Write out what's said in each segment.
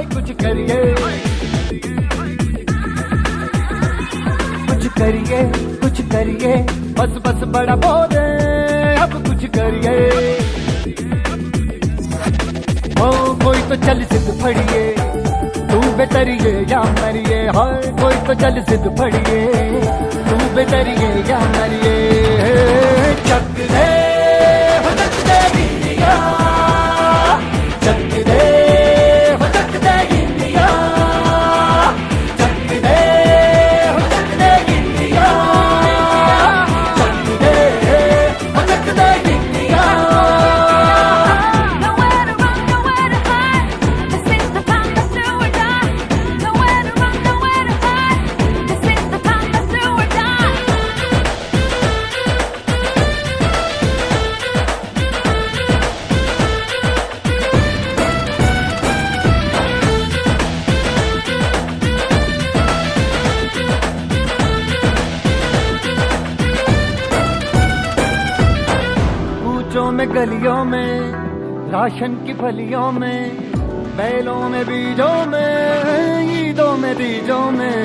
कुछ करिए, कुछ करिए, कुछ करिए, बस बस बड़ा बोले अब कुछ करिए। ओ कोई तो चल सिद्ध फड़िए, तू बेतरिए या मरिए, हाय कोई तो चल सिद्ध फड़िए, तू बेतरिए या मरिए। चक दे हो चक दे इंडिया, चक दे हो चक दे इंडिया, चक दे हो चक दे इंडिया, चक दे हो चक दे इंडिया। कूचों में गलियों में, राशन की फलियों में, बैलों में बीजों में, ईदों में बीजों में,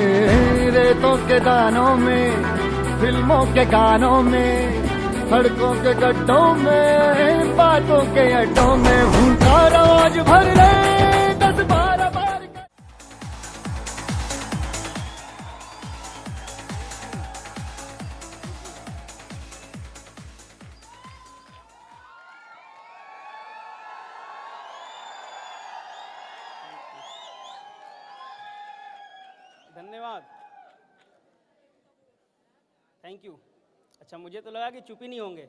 रेतों के दानों में, फिल्मों के गानों में, सड़कों के गड्ढों में, बातों के अड्डों में, भूखा रोज भर ले 10-12 बार। धन्यवाद, थैंक यू। अच्छा, मुझे तो लगा कि चुप ही नहीं होंगे।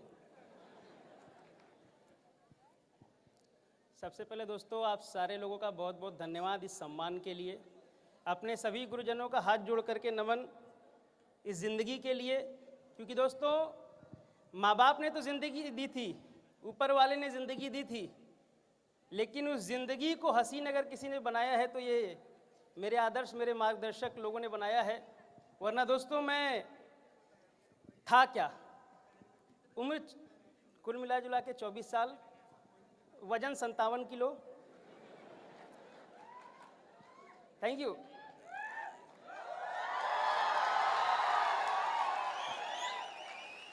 सबसे पहले दोस्तों, आप सारे लोगों का बहुत बहुत धन्यवाद इस सम्मान के लिए। अपने सभी गुरुजनों का हाथ जोड़ करके नमन इस ज़िंदगी के लिए, क्योंकि दोस्तों माँ बाप ने तो ज़िंदगी दी थी, ऊपर वाले ने ज़िंदगी दी थी, लेकिन उस ज़िंदगी को हसीन अगर किसी ने बनाया है तो ये मेरे आदर्श, मेरे मार्गदर्शक लोगों ने बनाया है। वरना दोस्तों मैं था क्या, उम्र कुल मिला जुला के 24 साल, वजन 57 kilo. Thank you.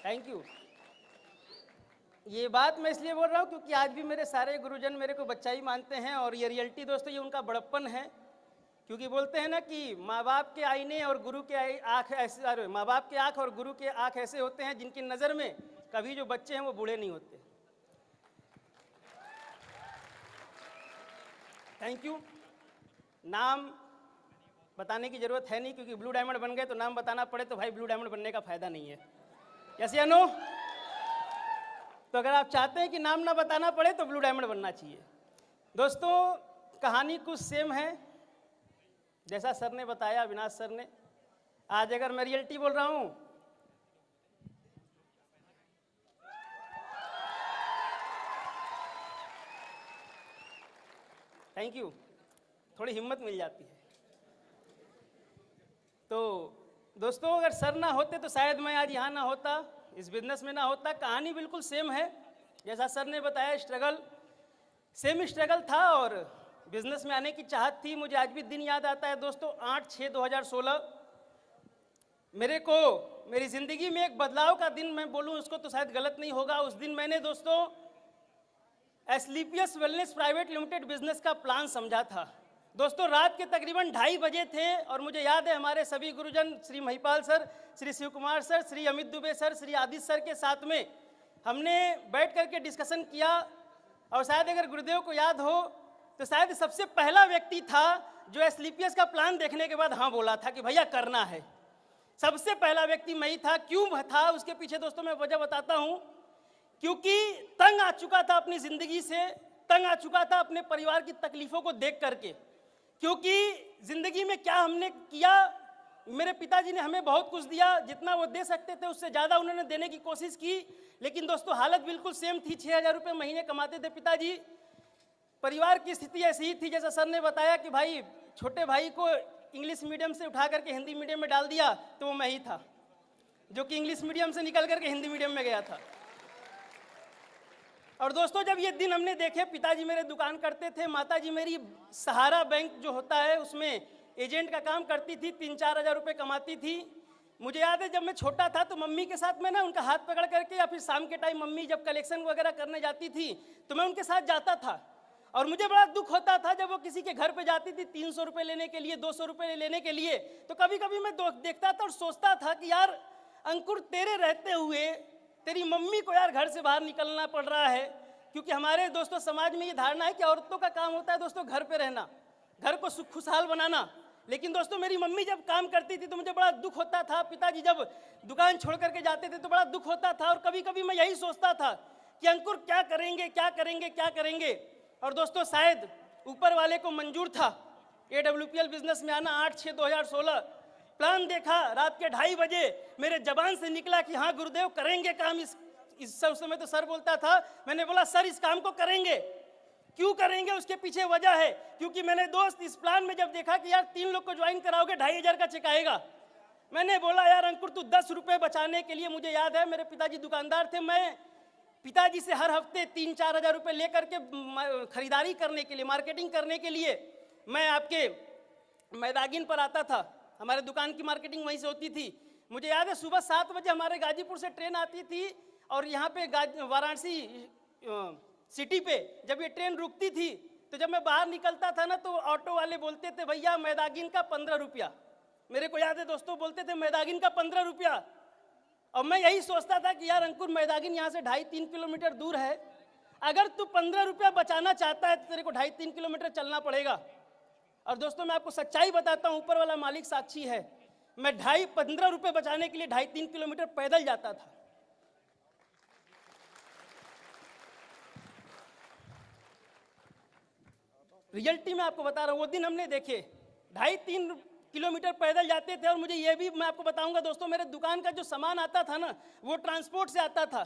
Thank you. ये बात मैं इसलिए बोल रहा हूँ क्योंकि आज भी मेरे सारे गुरुजन मेरे को बच्चा ही मानते हैं, और ये रियलिटी दोस्तों, ये उनका बड़प्पन है। क्योंकि बोलते हैं ना कि माँ बाप के आईने और गुरु के आँख ऐसे, अरे माँ बाप के आँख और गुरु के आँख ऐसे होते हैं जिनकी नज़र में कभी जो बच्चे हैं वो बूढ़े नहीं होते। Thank you. नाम बताने की ज़रूरत है नहीं, क्योंकि ब्लू डायमंड बन गए तो नाम बताना पड़े तो भाई ब्लू डायमंड बनने का फ़ायदा नहीं है। यस या नो? तो अगर आप चाहते हैं कि नाम ना बताना पड़े तो ब्लू डायमंड बनना चाहिए। दोस्तों कहानी कुछ सेम है जैसा सर ने बताया, अविनाश सर ने। आज अगर मैं रियलिटी बोल रहा हूं, थैंक यू, थोड़ी हिम्मत मिल जाती है। तो दोस्तों अगर सर ना होते तो शायद मैं आज यहाँ ना होता, इस बिजनेस में ना होता। कहानी बिल्कुल सेम है जैसा सर ने बताया, स्ट्रगल सेम स्ट्रगल था और बिजनेस में आने की चाहत थी। मुझे आज भी दिन याद आता है दोस्तों, 8/6/2016 मेरे को मेरी ज़िंदगी में एक बदलाव का दिन मैं बोलूं उसको तो शायद गलत नहीं होगा। उस दिन मैंने दोस्तों Asclepius wellness private limited business का प्लान समझा था। दोस्तों रात के तकरीबन 2:30 बजे थे और मुझे याद है हमारे सभी गुरुजन Shri Mahipal sir, Shri Shiv Kumar sir, Shri Amit Dubey sir, Shri Aditya sir के साथ में हमने बैठ करके डिस्कशन किया। और शायद अगर गुरुदेव को याद हो तो शायद सबसे पहला व्यक्ति था जो एस्क्लेपियस का प्लान देखने के बाद हाँ बोला था कि भैया करना है। सबसे पहला व्यक्ति मैं ही था। क्यों था उसके पीछे दोस्तों मैं वजह बताता हूँ। क्योंकि तंग आ चुका था अपनी ज़िंदगी से, तंग आ चुका था अपने परिवार की तकलीफ़ों को देख करके। क्योंकि ज़िंदगी में क्या हमने किया, मेरे पिताजी ने हमें बहुत कुछ दिया, जितना वो दे सकते थे उससे ज़्यादा उन्होंने देने की कोशिश की। लेकिन दोस्तों हालत बिल्कुल सेम थी। 6,000 रुपये महीने कमाते थे पिताजी। परिवार की स्थिति ऐसी ही थी जैसा सर ने बताया कि भाई छोटे भाई को इंग्लिश मीडियम से उठा करके हिंदी मीडियम में डाल दिया, तो वो मैं ही था जो कि इंग्लिश मीडियम से निकल करके हिंदी मीडियम में गया था। और दोस्तों जब ये दिन हमने देखे, पिताजी मेरे दुकान करते थे, माताजी मेरी सहारा बैंक जो होता है उसमें एजेंट का काम करती थी, 3-4 हज़ार रुपये कमाती थी। मुझे याद है जब मैं छोटा था तो मम्मी के साथ मैं ना उनका हाथ पकड़ करके, या फिर शाम के टाइम मम्मी जब कलेक्शन वगैरह करने जाती थी तो मैं उनके साथ जाता था। और मुझे बड़ा दुख होता था जब वो किसी के घर पे जाती थी 300 रुपये लेने के लिए, 200 रुपये लेने के लिए, तो कभी कभी मैं देखता था और सोचता था कि यार अंकुर, तेरे रहते हुए तेरी मम्मी को यार घर से बाहर निकलना पड़ रहा है। क्योंकि हमारे दोस्तों समाज में ये धारणा है कि औरतों का काम होता है दोस्तों घर पे रहना, घर को खुशहाल बनाना। लेकिन दोस्तों मेरी मम्मी जब काम करती थी तो मुझे बड़ा दुख होता था, पिताजी जब दुकान छोड़ करके जाते थे तो बड़ा दुख होता था। और कभी कभी मैं यही सोचता था कि अंकुर क्या करेंगे, क्या करेंगे, क्या करेंगे। और दोस्तों शायद ऊपर वाले को मंजूर था AWPL बिजनेस में आना। 8/6/2016 प्लान देखा, रात के 2:30 बजे मेरे जबान से निकला कि हाँ गुरुदेव करेंगे काम। इस समय तो सर बोलता था, मैंने बोला सर इस काम को करेंगे। क्यों करेंगे, उसके पीछे वजह है, क्योंकि मैंने दोस्त इस प्लान में जब देखा कि यार 3 लोग को ज्वाइन कराओगे 2,500 का चेक आएगा। मैंने बोला यार अंकुर तू 10 रुपये बचाने के लिए, मुझे याद है मेरे पिताजी दुकानदार थे, मैं पिताजी से हर हफ्ते 3-4 हज़ार रुपये लेकर के खरीदारी करने के लिए, मार्केटिंग करने के लिए मैं आपके मैदागिन पर आता था। हमारे दुकान की मार्केटिंग वहीं से होती थी। मुझे याद है सुबह 7 बजे हमारे गाजीपुर से ट्रेन आती थी और यहाँ पे वाराणसी सिटी पे जब ये ट्रेन रुकती थी तो जब मैं बाहर निकलता था ना तो ऑटो वाले बोलते थे भैया मैदागिन का 15 रुपया। मेरे को याद है दोस्तों बोलते थे मैदागिन का 15 रुपया। और मैं यही सोचता था कि यार अंकुर मैदागिन यहाँ से 2.5-3 किलोमीटर दूर है, अगर तू 15 रुपया बचाना चाहता है तो तेरे को 2.5-3 किलोमीटर चलना पड़ेगा। और दोस्तों मैं आपको सच्चाई बताता हूँ, ऊपर वाला मालिक साक्षी है, मैं 15 रुपये बचाने के लिए 2.5-3 किलोमीटर पैदल जाता था। रियलिटी में आपको बता रहा हूँ, वो दिन हमने देखे 2.5-3 किलोमीटर पैदल जाते थे। और मुझे ये भी मैं आपको बताऊंगा दोस्तों, मेरे दुकान का जो सामान आता था ना वो ट्रांसपोर्ट से आता था।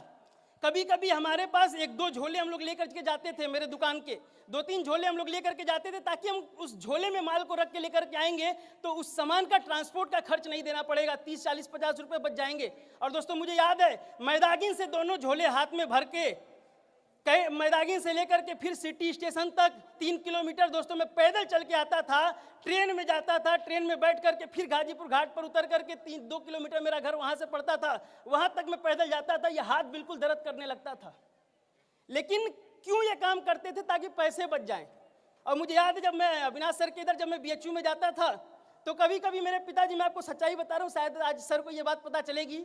कभी कभी हमारे पास 1-2 झोले हम लोग लेकर के जाते थे, मेरे दुकान के 2-3 झोले हम लोग लेकर के जाते थे, ताकि हम उस झोले में माल को रख के लेकर के आएंगे तो उस सामान का ट्रांसपोर्ट का खर्च नहीं देना पड़ेगा, 30, 40, 50 रुपये बच जाएंगे। और दोस्तों मुझे याद है मैदागिन से दोनों झोले हाथ में भर के मैदागिन से लेकर के फिर सिटी स्टेशन तक 3 किलोमीटर दोस्तों मैं पैदल चल के आता था, ट्रेन में जाता था, ट्रेन में बैठ करके फिर गाजीपुर घाट पर उतर करके 2 किलोमीटर मेरा घर वहाँ से पड़ता था, वहाँ तक मैं पैदल जाता था। ये हाथ बिल्कुल दर्द करने लगता था, लेकिन क्यों ये काम करते थे, ताकि पैसे बच जाएं। और मुझे याद है जब मैं अविनाश सर के इधर जब मैं BHU में जाता था तो कभी कभी मेरे पिताजी, मैं आपको सच्चाई बता रहा हूँ, शायद आज सर को ये बात पता चलेगी,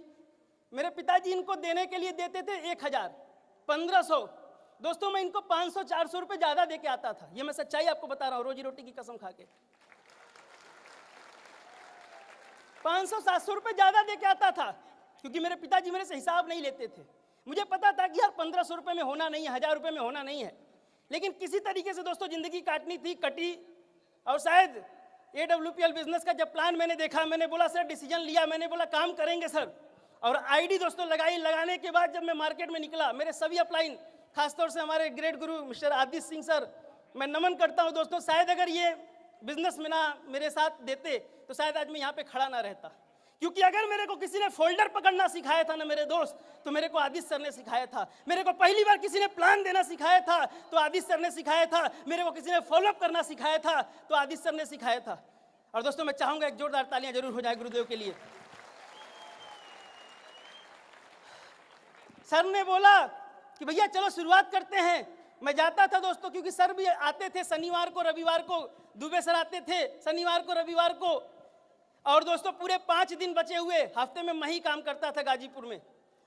मेरे पिताजी इनको देने के लिए देते थे 1000, 1500। दोस्तों मैं इनको 500-400 रुपये ज़्यादा दे के आता था। ये मैं सच्चाई आपको बता रहा हूँ, रोजी रोटी की कसम खा के 500-700 रुपये ज़्यादा दे के आता था, क्योंकि मेरे पिताजी मेरे से हिसाब नहीं लेते थे। मुझे पता था कि यार 1500 रुपये में होना नहीं है, 1000 रुपये में होना नहीं है, लेकिन किसी तरीके से दोस्तों ज़िंदगी काटनी थी, कटी। और शायद AWPL बिजनेस का जब प्लान मैंने देखा, मैंने बोला सर, डिसीजन लिया, मैंने बोला काम करेंगे सर। और ID दोस्तों लगाने के बाद जब मैं मार्केट में निकला, मेरे सभी अपलाइन, खासतौर से हमारे ग्रेट गुरु मिस्टर आदित्य सिंह सर, मैं नमन करता हूं दोस्तों। शायद अगर ये बिजनेस में ना मेरे साथ देते तो शायद आज मैं यहाँ पे खड़ा ना रहता, क्योंकि अगर मेरे को किसी ने फोल्डर पकड़ना सिखाया था ना मेरे दोस्त, तो मेरे को आदित्य सर ने सिखाया था। मेरे को पहली बार किसी ने प्लान देना सिखाया था तो आदित्य सर ने सिखाया था। मेरे को किसी ने फॉलोअप करना सिखाया था तो आदित्य सर ने सिखाया था। और दोस्तों मैं चाहूंगा एक जोरदार तालियां जरूर हो जाए गुरुदेव के लिए। सर ने बोला कि भैया चलो शुरुआत करते हैं। मैं जाता था दोस्तों, क्योंकि सर भी आते थे शनिवार को, रविवार को, दुबे सर आते थे शनिवार को, रविवार को। और दोस्तों पूरे 5 दिन बचे हुए हफ्ते में मैं ही काम करता था गाजीपुर में।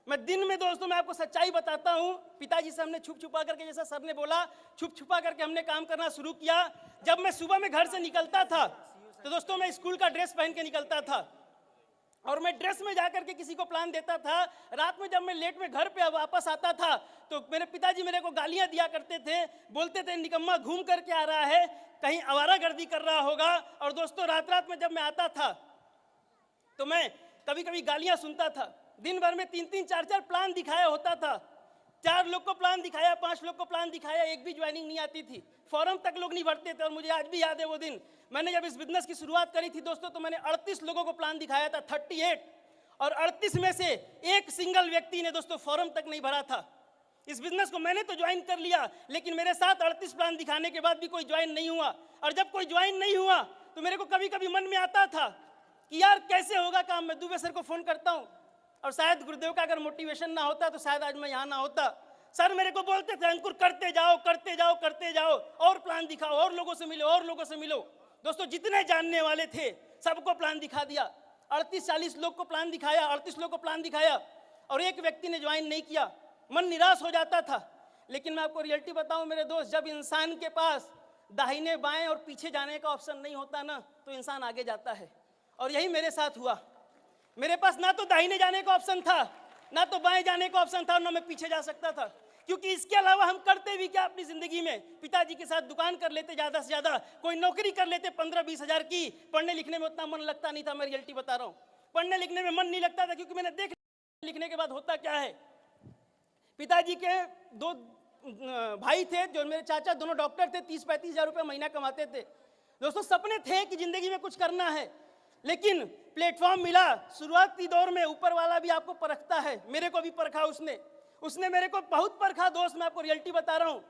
मैं दिन में दोस्तों मैं आपको सच्चाई बताता हूँ, पिताजी से हमने छुप छुपा करके, जैसा सर ने बोला, छुप छुपा करके हमने काम करना शुरू किया। जब मैं सुबह में घर से निकलता था तो दोस्तों मैं स्कूल का ड्रेस पहन के निकलता था, और मैं ड्रेस में जाकर के किसी को प्लान देता था। रात में जब मैं लेट में घर पे वापस आता था तो मेरे पिताजी मेरे को गालियां दिया करते थे, बोलते थे निकम्मा घूम करके आ रहा है, कहीं आवारागर्दी कर रहा होगा। और दोस्तों रात में जब मैं आता था तो मैं कभी कभी गालियां सुनता था। दिन भर में 3-3, 4-4 प्लान दिखाया होता था, 4 लोग को प्लान दिखाया, 5 लोग को प्लान दिखाया, एक भी ज्वाइनिंग नहीं आती थी, फॉर्म तक लोग नहीं भरते थे। और मुझे आज भी याद है वो दिन, मैंने जब इस बिजनेस की शुरुआत करी थी दोस्तों, तो मैंने 38 लोगों को प्लान दिखाया था, 38, और 38 में से एक सिंगल व्यक्ति ने दोस्तों फॉर्म तक नहीं भरा था। इस बिजनेस को मैंने तो ज्वाइन कर लिया, लेकिन मेरे साथ 38 प्लान दिखाने के बाद भी कोई ज्वाइन नहीं हुआ। और जब कोई ज्वाइन नहीं हुआ तो मेरे को कभी कभी मन में आता था कि यार कैसे होगा काम। मैं दुबे सर को फोन करता हूँ, और शायद गुरुदेव का अगर मोटिवेशन ना होता तो शायद आज मैं यहाँ ना होता। सर मेरे को बोलते थे अंकुर करते जाओ करते जाओ करते जाओ, और प्लान दिखाओ, और लोगों से मिलो, और लोगों से मिलो। दोस्तों जितने जानने वाले थे सबको प्लान दिखा दिया, 38-40 लोग को प्लान दिखाया, 38 लोग को प्लान दिखाया, और एक व्यक्ति ने ज्वाइन नहीं किया। मन निराश हो जाता था। लेकिन मैं आपको रियलिटी बताऊं मेरे दोस्त, जब इंसान के पास दाहिने बाएं और पीछे जाने का ऑप्शन नहीं होता ना, तो इंसान आगे जाता है। और यही मेरे साथ हुआ। मेरे पास ना तो दाहिने जाने का ऑप्शन था, ना तो बाएं जाने का ऑप्शन था, और ना मैं पीछे जा सकता था। क्योंकि इसके अलावा हम करते भी क्या अपनी जिंदगी में? पिताजी के साथ दुकान कर लेते ज्यादा से ज्यादा, कोई नौकरी कर लेते 15-20 हजार की। पढ़ने लिखने में उतना मन लगता नहीं था, मैं रियलिटी बता रहा हूँ। पढ़ने लिखने में मन नहीं लगता था, क्योंकि मैंने देख लिखने के बाद होता क्या है। पिताजी के 2 भाई थे जो मेरे चाचा, दोनों डॉक्टर थे, 30-35 हजार रुपये महीना कमाते थे। दोस्तों सपने थे कि जिंदगी में कुछ करना है, लेकिन प्लेटफॉर्म मिला। शुरुआती दौर में ऊपर वाला भी आपको परखता है, मेरे को भी परखा उसने मेरे को बहुत परखा। दोस्त मैं आपको रियलिटी बता रहा हूँ,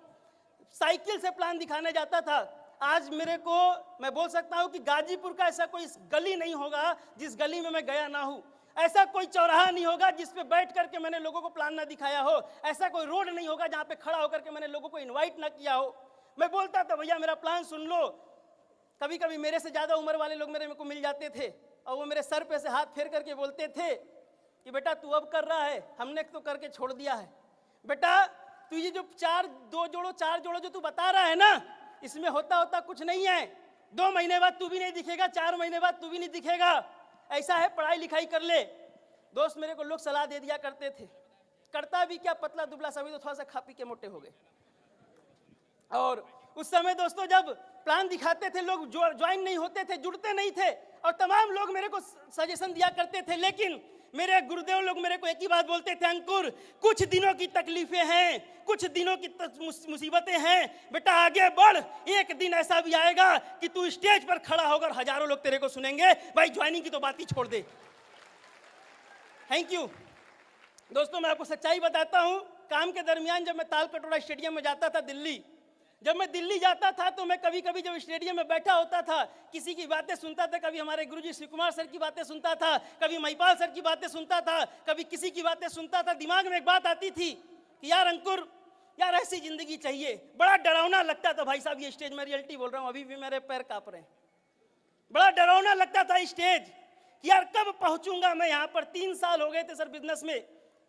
साइकिल से प्लान दिखाने जाता था। आज मेरे को, मैं बोल सकता हूँ कि गाजीपुर का ऐसा कोई गली नहीं होगा जिस गली में मैं गया ना हूँ। ऐसा कोई चौराहा नहीं होगा जिस पे बैठ करके मैंने लोगों को प्लान ना दिखाया हो। ऐसा कोई रोड नहीं होगा जहाँ पे खड़ा होकर के मैंने लोगों को इनवाइट ना किया हो। मैं बोलता था भैया मेरा प्लान सुन लो। कभी कभी मेरे से ज़्यादा उम्र वाले लोग मेरे को मिल जाते थे, और वो मेरे सर पे से हाथ फेर करके बोलते थे कि बेटा तू अब कर रहा है, हमने तो करके छोड़ दिया है। बेटा तू ये जो 4 जोड़ो जो तू बता रहा है ना, इसमें होता कुछ नहीं है। 2 महीने बाद तू भी नहीं दिखेगा, 4 महीने बाद तू भी नहीं दिखेगा। ऐसा है, पढ़ाई लिखाई कर ले। दोस्त मेरे को लोग सलाह दे दिया करते थे, करता भी क्या, पतला दुबला सभी तो थोड़ा सा खा पी के मोटे हो गए। और उस समय दोस्तों जब प्लान दिखाते थे लोग ज्वाइन नहीं होते थे, जुड़ते नहीं थे, और तमाम लोग मेरे को सजेशन दिया करते थे। लेकिन मेरे गुरुदेव लोग मेरे को एक ही बात बोलते थे, अंकुर कुछ दिनों की तकलीफें हैं, कुछ दिनों की मुसीबतें हैं, बेटा आगे बढ़। एक दिन ऐसा भी आएगा कि तू स्टेज पर खड़ा होकर हजारों लोग तेरे को सुनेंगे। भाई ज्वाइनिंग की तो बात ही छोड़ दे। Thank you. दोस्तों मैं आपको सच्चाई बताता हूँ, काम के दरमियान जब मैं ताल कटोरा स्टेडियम में जाता था दिल्ली, जब मैं दिल्ली जाता था तो मैं कभी कभी जब स्टेडियम में बैठा होता था, किसी की बातें सुनता था। कभी हमारे गुरुजी शिव कुमार सर की बातें सुनता था, कभी महिपाल सर की बातें सुनता था, कभी किसी की बातें सुनता था। दिमाग में एक बात आती थी कि यार अंकुर, यार ऐसी जिंदगी चाहिए। बड़ा डरावना लगता था भाई साहब ये स्टेज में, रियलिटी बोल रहा हूँ, अभी भी मेरे पैर कांप रहे हैं। बड़ा डरावना लगता था स्टेज कि यार कब पहुंचूंगा मैं यहाँ पर। 3 साल हो गए थे सर बिजनेस में,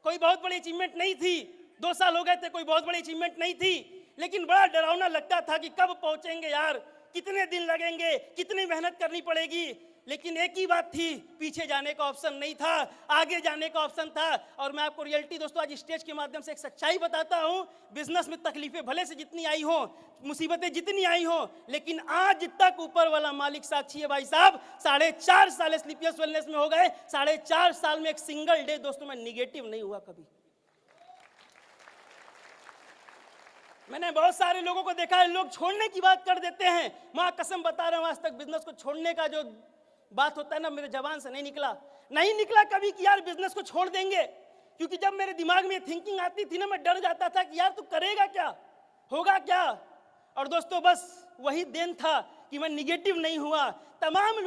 कोई बहुत बड़ी अचीवमेंट नहीं थी। 2 साल हो गए थे, कोई बहुत बड़ी अचीवमेंट नहीं थी। लेकिन बड़ा डरावना लगता था कि कब पहुंचेंगे यार, कितने दिन लगेंगे, कितनी मेहनत करनी पड़ेगी। लेकिन एक ही बात थी, पीछे जाने का ऑप्शन नहीं था, आगे जाने का ऑप्शन था। और मैं आपको रियलिटी दोस्तों आज स्टेज के माध्यम से एक सच्चाई बताता हूं। बिजनेस में तकलीफें भले से जितनी आई हो, मुसीबतें जितनी आई हो, लेकिन आज तक ऊपर वाला मालिक साक्षी है भाई साहब। 4.5 साल स्लीपियस वेलनेस में हो गए, 4.5 साल में एक सिंगल डे दोस्तों में निगेटिव नहीं हुआ कभी। मैंने बहुत सारे लोगों को देखा है, लोग छोड़ने की बात कर देते हैं। माँ कसम बता रहा हूँ, आज तक बिजनेस को छोड़ने का जो बात होता है ना, मेरे जबान से नहीं निकला कभी कि यार बिजनेस को छोड़ देंगे। क्योंकि जब मेरे दिमाग में थिंकिंग आती थी ना, मैं डर जाता था कि यार तू करेगा क्या, होगा क्या। और दोस्तों बस वही देन था कि मैं निगेटिव नहीं हुआ। तमाम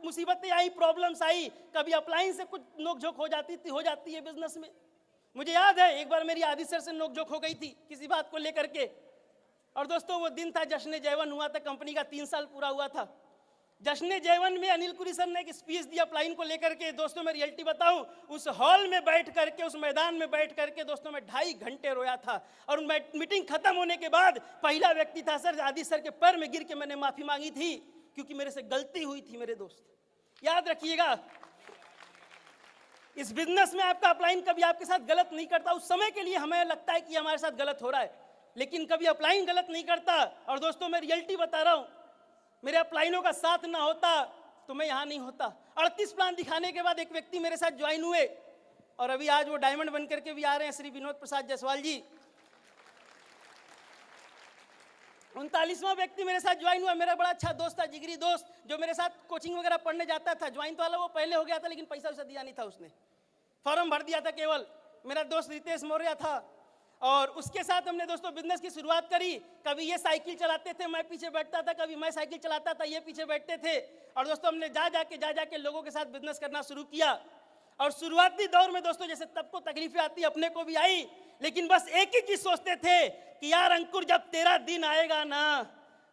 मुसीबतें आई, प्रॉब्लम्स आई, कभी अपलाइन से कुछ नोकझोंक हो जाती है बिजनेस में। मुझे याद है एक बार मेरी आदि सर से नोकझोंक हो गई थी किसी बात को लेकर के। और दोस्तों वो दिन था, जश्न जयवन हुआ था, कंपनी का 3 साल पूरा हुआ था। जश्न जयवन में अनिल कुरी सर ने एक स्पीच दिया अपलाइन को लेकर के। दोस्तों मैं रियलिटी बताऊं, उस हॉल में बैठ करके, उस मैदान में बैठ करके दोस्तों मैं 2.5 घंटे रोया था। और मीटिंग खत्म होने के बाद पहला व्यक्ति था सर, आदि सर के पैर में गिर के मैंने माफी मांगी थी, क्योंकि मेरे से गलती हुई थी। मेरे दोस्त याद रखिएगा, इस बिजनेस में आपका अपलाइन कभी आपके साथ गलत नहीं करता। उस समय के लिए हमें लगता है कि हमारे साथ गलत हो रहा है, लेकिन कभी अपलाइन गलत नहीं करता। और दोस्तों मैं रियलिटी बता रहा हूं, मेरे अपलाइनों का साथ ना होता तो मैं यहां नहीं होता। 38 प्लान दिखाने के बाद एक व्यक्ति मेरे साथ ज्वाइन हुए, और अभी आज वो डायमंड बन करके भी आ रहे हैं, श्री विनोद प्रसाद जायसवाल जी। 39वां व्यक्ति मेरे साथ ज्वाइन हुआ, मेरा बड़ा अच्छा दोस्त था, जिगरी दोस्त, जो मेरे साथ कोचिंग वगैरह पढ़ने जाता था। ज्वाइन तो वाला वो पहले हो गया था, लेकिन पैसा वैसा दिया नहीं था, उसने फॉर्म भर दिया था केवल। मेरा दोस्त रितेश मौर्य था। और उसके साथ हमने दोस्तों बिजनेस की शुरुआत करी। कभी ये साइकिल चलाते थे, मैं पीछे बैठता था, कभी मैं साइकिल चलाता था, ये पीछे बैठते थे। और दोस्तों हमने जा जाके लोगों के साथ बिजनेस करना शुरू किया। और शुरुआती दौर में दोस्तों जैसे सबको तकलीफें आती, अपने को भी आई, लेकिन बस एक ही चीज सोचते थे कि यार अंकुर, जब तेरा दिन आएगा ना,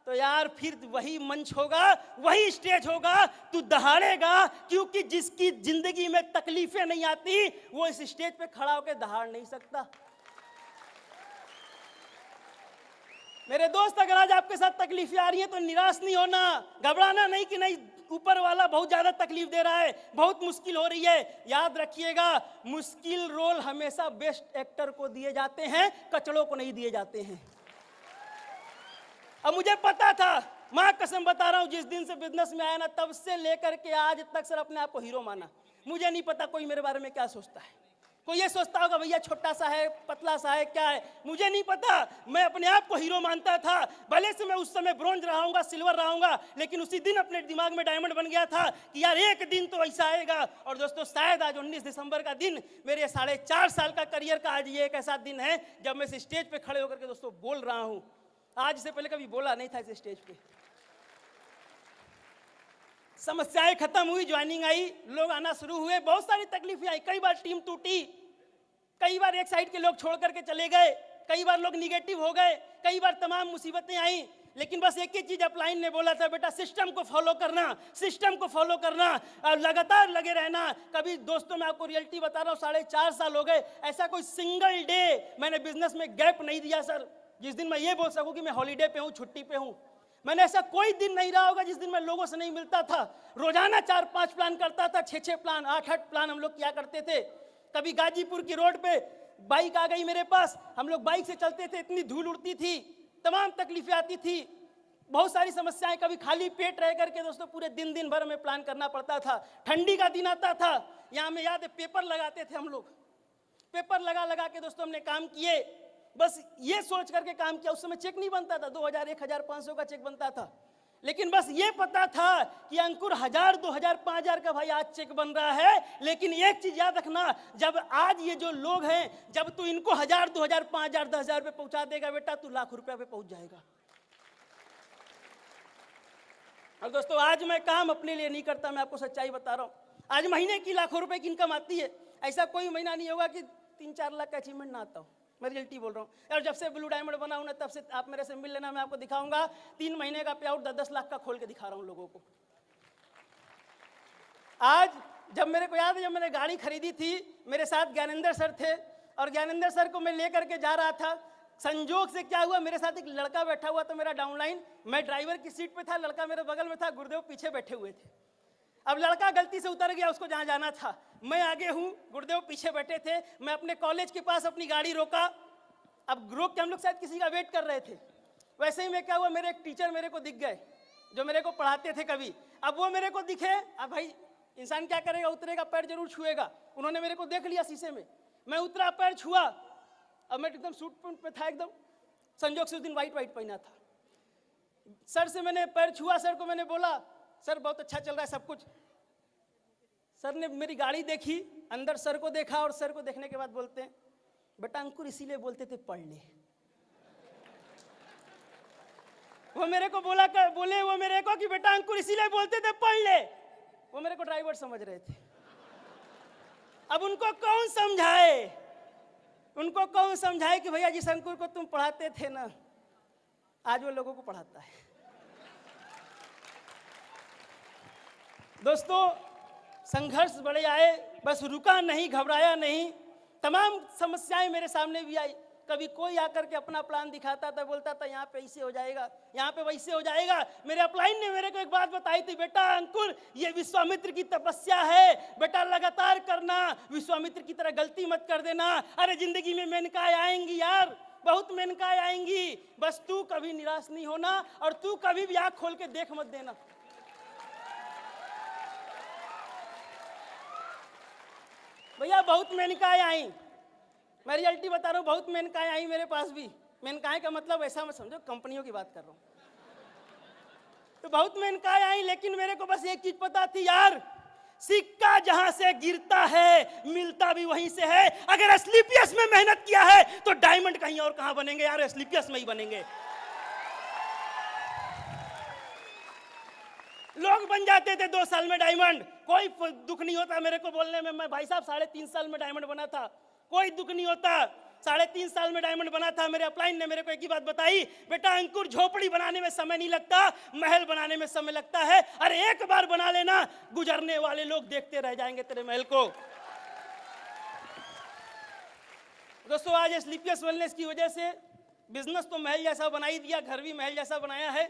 तो यार फिर वही मंच होगा, वही स्टेज होगा, तू दहाड़ेगा, क्योंकि जिसकी जिंदगी में तकलीफें नहीं आती वो इस स्टेज पे खड़ा होकर दहाड़ नहीं सकता। मेरे दोस्त, अगर आज आपके साथ तकलीफें आ रही हैं तो निराश नहीं होना, घबराना नहीं कि नहीं ऊपर वाला बहुत ज्यादा तकलीफ दे रहा है, बहुत मुश्किल हो रही है। याद रखिएगा, मुश्किल रोल हमेशा बेस्ट एक्टर को दिए जाते हैं, कचड़ों को नहीं दिए जाते हैं। अब मुझे पता था, मां कसम बता रहा हूं, जिस दिन से बिजनेस में आया ना, तब से लेकर के आज तक सर अपने आप को हीरो माना। मुझे नहीं पता कोई मेरे बारे में क्या सोचता है। कोई ये सोचता होगा भैया छोटा सा है, पतला सा है, क्या है, मुझे नहीं पता। मैं अपने आप को हीरो मानता था। भले से मैं उस समय ब्रॉन्ज रहूंगा, सिल्वर रहूंगा, लेकिन उसी दिन अपने दिमाग में डायमंड बन गया था कि यार एक दिन तो ऐसा आएगा। और दोस्तों शायद आज 19 दिसंबर का दिन, मेरे 4.5 साल का करियर का आज ये एक ऐसा दिन है जब मैं इस स्टेज पे खड़े होकर के दोस्तों बोल रहा हूं। आज से पहले कभी बोला नहीं था इस स्टेज पे। समस्याएं खत्म हुई, ज्वाइनिंग आई, लोग आना शुरू हुए, बहुत सारी तकलीफें आई, कई बार टीम टूटी, कई बार एक साइड के लोग छोड़ करके चले गए, कई बार लोग निगेटिव हो गए, कई बार तमाम मुसीबतें आई, लेकिन बस एक ही चीज अपलाइन ने बोला था, बेटा सिस्टम को फॉलो करना, सिस्टम को फॉलो करना और लगातार लगे रहना। कभी दोस्तों मैं आपको रियलिटी बता रहा हूँ, 4.5 साल हो गए, ऐसा कोई सिंगल डे मैंने बिजनेस में गैप नहीं दिया सर, जिस दिन मैं ये बोल सकूं कि मैं हॉलीडे पे हूं, छुट्टी पे हूं। मैंने ऐसा कोई दिन नहीं रहा होगा जिस दिन मैं लोगों से नहीं मिलता था। रोजाना 4-5 प्लान करता था, 6-6 प्लान, 8-8 प्लान हम लोग किया करते थे। कभी गाजीपुर की रोड पे बाइक आ गई मेरे पास, हम लोग बाइक से चलते थे, इतनी धूल उड़ती थी, तमाम तकलीफें आती थी, बहुत सारी समस्याएं। कभी खाली पेट रह करके दोस्तों पूरे दिन भर में प्लान करना पड़ता था। ठंडी का दिन आता था, यहाँ में याद है पेपर लगाते थे हम लोग, पेपर लगा के दोस्तों हमने काम किए, बस ये सोच करके काम किया। उस समय चेक नहीं बनता था, 2000, 1500 का चेक बनता था, लेकिन बस ये पता था कि अंकुर 1000, 2000, 5000 का भाई आज चेक बन रहा है। लेकिन एक चीज याद रखना, जब आज ये जो लोग हैं, जब तू इनको 1000, 2000, 5000, 10,000 पे पहुंचा देगा बेटा, तू लाख रुपया पे पहुंच जाएगा। और दोस्तों आज मैं काम अपने लिए नहीं करता, मैं आपको सच्चाई बता रहा हूं। आज महीने की लाखों रुपए की इनकम आती है, ऐसा कोई महीना नहीं होगा कि 3-4 लाख का अचीवमेंट ना आता हो। मैं रियलिटी बोल रहा हूँ। और जब से ब्लू डायमंड बना हूं ना, तब से आप मेरे से मिल लेना, मैं आपको दिखाऊंगा 3 महीने का पे आउट 10-10 लाख का खोल के दिखा रहा हूं लोगों को। आज जब मेरे को याद है, जब मैंने गाड़ी खरीदी थी, मेरे साथ ज्ञानेंद्र सर थे, और ज्ञानेंद्र सर को मैं लेकर के जा रहा था। संजोग से क्या हुआ, मेरे साथ एक लड़का बैठा हुआ था, मेरा डाउनलाइन, मैं ड्राइवर की सीट पे था, लड़का मेरे बगल में था, गुरुदेव पीछे बैठे हुए थे। अब लड़का गलती से उतर गया, उसको जहाँ जाना था, मैं आगे हूँ, गुरुदेव पीछे बैठे थे। मैं अपने कॉलेज के पास अपनी गाड़ी रोका, अब रोक के हम लोग शायद किसी का वेट कर रहे थे। वैसे ही मैं क्या हुआ, मेरे एक टीचर मेरे को दिख गए जो मेरे को पढ़ाते थे कभी। अब वो मेरे को दिखे, अब भाई इंसान क्या करेगा, उतरेगा पैर जरूर छुएगा। उन्होंने मेरे को देख लिया शीशे में, मैं उतरा, पैर छुआ, अब मैं एकदम सूट पे था एकदम, संजोग से उस दिन वाइट पहना था। सर से मैंने पैर छुआ, सर को मैंने बोला सर बहुत अच्छा चल रहा है सब कुछ। सर ने मेरी गाड़ी देखी, अंदर सर को देखा, और सर को देखने के बाद बोलते हैं, बेटा अंकुर इसीलिए बोलते थे पढ़ ले। वो मेरे को बोले वो मेरे को कि बेटा अंकुर इसीलिए बोलते थे पढ़ ले। वो मेरे को ड्राइवर समझ रहे थे। अब उनको कौन समझाए कि भैया जिस अंकुर को तुम पढ़ाते थे ना, आज वो लोगों को पढ़ाता है। दोस्तों संघर्ष बड़े आए, बस रुका नहीं, घबराया नहीं, तमाम समस्याएं मेरे सामने भी आई। कभी कोई आकर के अपना प्लान दिखाता था, बोलता था यहाँ पे ऐसे हो जाएगा, यहाँ पे वैसे हो जाएगा। मेरे अपलाइन ने मेरे को एक बात बताई थी, बेटा अंकुर ये विश्वामित्र की तपस्या है, बेटा लगातार करना, विश्वामित्र की तरह गलती मत कर देना। अरे जिंदगी में मेनकाएं आएंगी यार, बहुत मेनकाएं आएंगी, बस तू कभी निराश नहीं होना, और तू कभी भी आँख खोल के देख मत देना। भैया बहुत मेनकाएं आई, मैं रियलिटी बता रहा हूँ, बहुत मेनकाएं आई मेरे पास भी। मेनकाएं का मतलब ऐसा मत समझो, कंपनियों की बात कर रहा हूँ। तो बहुत मेनकाएं आई, लेकिन मेरे को बस एक चीज पता थी यार, सिक्का जहां से गिरता है मिलता भी वहीं से है। अगर एसलीपीएस में मेहनत किया है तो डायमंड कहीं और कहां बनेंगे यार, एसलीपीएस में ही बनेंगे। लोग बन जाते थे 2 साल में डायमंड, कोई दुख नहीं होता मेरे को बोलने में। मैं भाई साहब 3.5 साल में डायमंड बना था, कोई दुख नहीं होता। 3.5 साल में डायमंड बना था। मेरे अपलाइन ने मेरे को एक ही बात बताई, बेटा अंकुर झोपड़ी बनाने में समय नहीं लगता, महल बनाने में समय लगता है। अरे एक बार बना लेना, गुजरने वाले लोग देखते रह जाएंगे तेरे महल को। दोस्तों आज एसलीपीएस वेलनेस की वजह से बिजनेस तो महल जैसा बना ही दिया, घर भी महल जैसा बनाया है।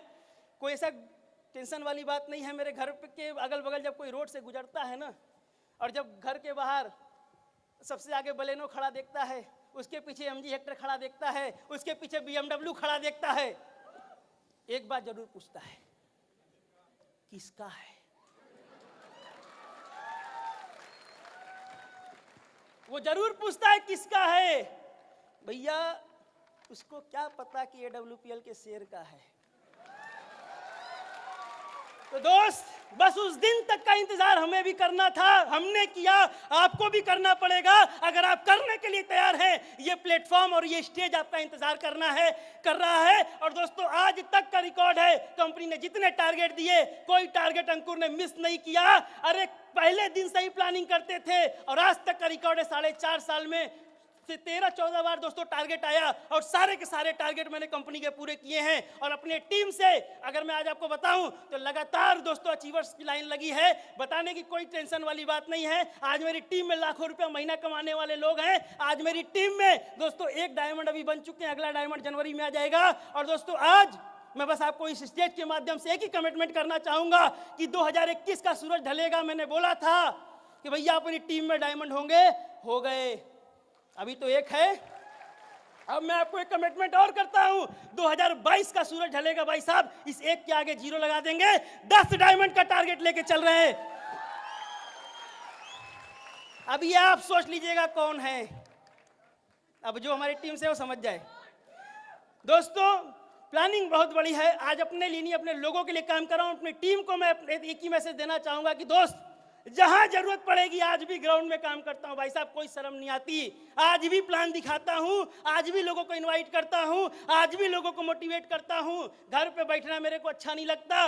कोई ऐसा टेंशन वाली बात नहीं है। मेरे घर के अगल बगल जब कोई रोड से गुजरता है ना, और जब घर के बाहर सबसे आगे बलेनो खड़ा देखता है, उसके पीछे एमजी हेक्टर खड़ा देखता है, उसके पीछे बीएमडब्ल्यू खड़ा देखता है, एक बात जरूर पूछता है, किसका है? वो जरूर पूछता है किसका है। भैया उसको क्या पता कि एडब्ल्यूपीएल के शेर का है। तो दोस्त बस उस दिन तक का इंतजार हमें भी करना था, हमने किया, आपको भी करना पड़ेगा। अगर आप करने के लिए तैयार हैं, ये प्लेटफॉर्म और ये स्टेज आपका इंतजार कर रहा है। और दोस्तों आज तक का रिकॉर्ड है, कंपनी ने जितने टारगेट दिए कोई टारगेट अंकुर ने मिस नहीं किया। अरे पहले दिन से ही प्लानिंग करते थे और आज तक का रिकॉर्ड है 4.5 साल में से 13-14 बार दोस्तों टारगेट आया और सारे के सारे टारगेट मैंने कंपनी के पूरे किए हैं। और अपने टीम से अगर मैं आज आपको बताऊं तो लगातार दोस्तों अचीवर्स की लाइन लगी है। बताने की कोई टेंशन वाली बात नहीं है। आज मेरी टीम में लाखों रुपया महीना कमाने वाले लोग हैं। आज मेरी टीम में दोस्तों 1 डायमंड अभी बन चुके हैं, अगला डायमंड जनवरी में आ जाएगा। और दोस्तों आज मैं बस आपको इस स्टेज के माध्यम से एक ही कमिटमेंट करना चाहूंगा कि 2021 का सूरज ढलेगा। मैंने बोला था कि भैया अपनी टीम में डायमंड होंगे, हो गए। अभी तो 1 है, अब मैं आपको एक कमिटमेंट और करता हूं, 2022 का सूरज ढलेगा भाई साहब, इस 1 के आगे 0 लगा देंगे, 10 डायमंड का टारगेट लेके चल रहे हैं। अब ये आप सोच लीजिएगा कौन है, अब जो हमारी टीम से वो समझ जाए। दोस्तों प्लानिंग बहुत बड़ी है। आज अपने लिए नहीं, अपने लोगों के लिए काम कर रहा हूं। अपनी टीम को मैं एक ही मैसेज देना चाहूंगा कि दोस्त जहां जरूरत पड़ेगी आज भी ग्राउंड में काम करता हूं भाई साहब, कोई शर्म नहीं आती। आज भी प्लान दिखाता हूं, आज भी लोगों को इनवाइट करता हूं, आज भी लोगों को मोटिवेट करता हूं। घर पे बैठना मेरे को अच्छा नहीं लगता,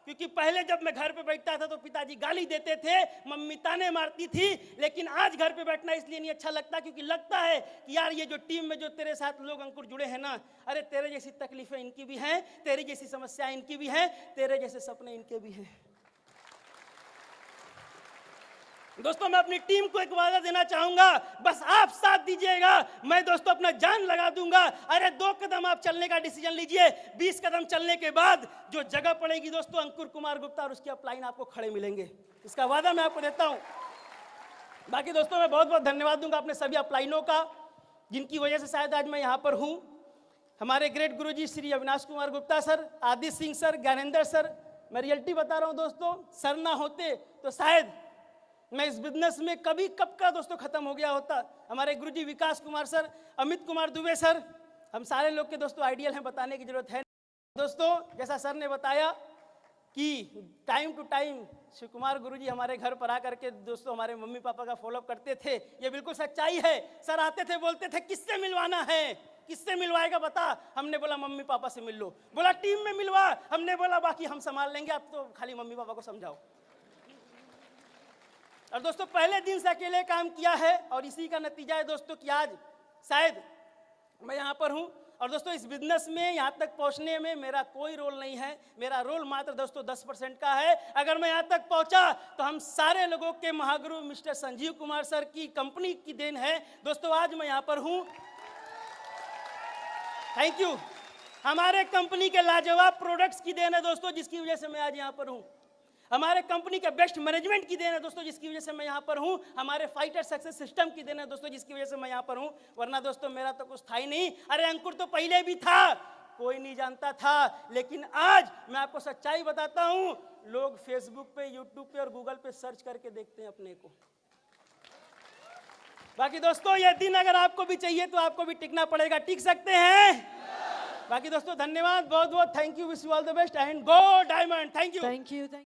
क्योंकि पहले जब मैं घर पे बैठता था तो पिताजी गाली देते थे, मम्मी ताने मारती थी। लेकिन आज घर पे बैठना इसलिए नहीं अच्छा लगता क्योंकि लगता है कि यार ये जो टीम में जो तेरे साथ लोग अंकुर जुड़े हैं ना, अरे तेरे जैसी तकलीफें इनकी भी हैं, तेरी जैसी समस्याएं इनकी भी हैं, तेरे जैसे सपने इनके भी हैं। दोस्तों मैं अपनी टीम को एक वादा देना चाहूंगा, बस आप साथ दीजिएगा, मैं दोस्तों अपना जान लगा दूंगा। अरे 2 कदम आप चलने का डिसीजन लीजिए, 20 कदम चलने के बाद जो जगह पड़ेगी दोस्तों अंकुर कुमार गुप्ता और उसकी अपलाइन आपको खड़े मिलेंगे, इसका वादा मैं आपको देता हूं। बाकी दोस्तों मैं बहुत बहुत धन्यवाद दूंगा अपने सभी अपलाइनों का, जिनकी वजह से शायद आज मैं यहाँ पर हूँ। हमारे great Guruji Shri Avinash Kumar Gupta sir, Aditya Singh sir, Gyanendra sir, मैं रियलिटी बता रहा हूँ दोस्तों, सर ना होते तो शायद मैं इस बिजनेस में कब का दोस्तों खत्म हो गया होता। हमारे गुरुजी विकास कुमार सर, अमित कुमार दुबे सर, हम सारे लोग के दोस्तों आइडियल हैं, बताने की जरूरत है। दोस्तों जैसा सर ने बताया कि time to time Shiv Kumar Guruji हमारे घर पर आकर के दोस्तों हमारे मम्मी पापा का फॉलोअप करते थे, ये बिल्कुल सच्चाई है। सर आते थे, बोलते थे किससे मिलवाना है, किससे मिलवाएगा बता। हमने बोला मम्मी पापा से मिल लो, बोला टीम में मिलवा, हमने बोला बाकी हम संभाल लेंगे, आप तो खाली मम्मी पापा को समझाओ। और दोस्तों पहले दिन से अकेले काम किया है और इसी का नतीजा है दोस्तों कि आज शायद मैं यहाँ पर हूँ। और दोस्तों इस बिजनेस में यहाँ तक पहुँचने में मेरा कोई रोल नहीं है, मेरा रोल मात्र दोस्तों 10% का है। अगर मैं यहाँ तक पहुँचा तो हम सारे लोगों के महागुरु मिस्टर संजीव कुमार सर की कंपनी की देन है। दोस्तों आज मैं यहाँ पर हूँ, थैंक यू। हमारे कंपनी के लाजवाब प्रोडक्ट्स की देन है दोस्तों, जिसकी वजह से मैं आज यहाँ पर हूँ। हमारे कंपनी के बेस्ट मैनेजमेंट की देन है दोस्तों, जिसकी वजह से मैं यहाँ पर हूँ। हमारे फाइटर सक्सेस सिस्टम की देन है दोस्तों, जिसकी वजह से मैं यहाँ पर हूँ। वरना दोस्तों मेरा तो कुछ था ही नहीं। अरे अंकुर तो पहले भी था, कोई नहीं जानता था, लेकिन आज मैं आपको सच्चाई बताता हूँ, लोग फेसबुक पे, यूट्यूब पे और गूगल पे सर्च करके देखते हैं अपने को। बाकी दोस्तों ये दिन अगर आपको भी चाहिए तो आपको भी टिकना पड़ेगा, टिक सकते हैं। बाकी दोस्तों धन्यवाद, बहुत बहुत thank you, wish you all the best and go diamond. Thank you.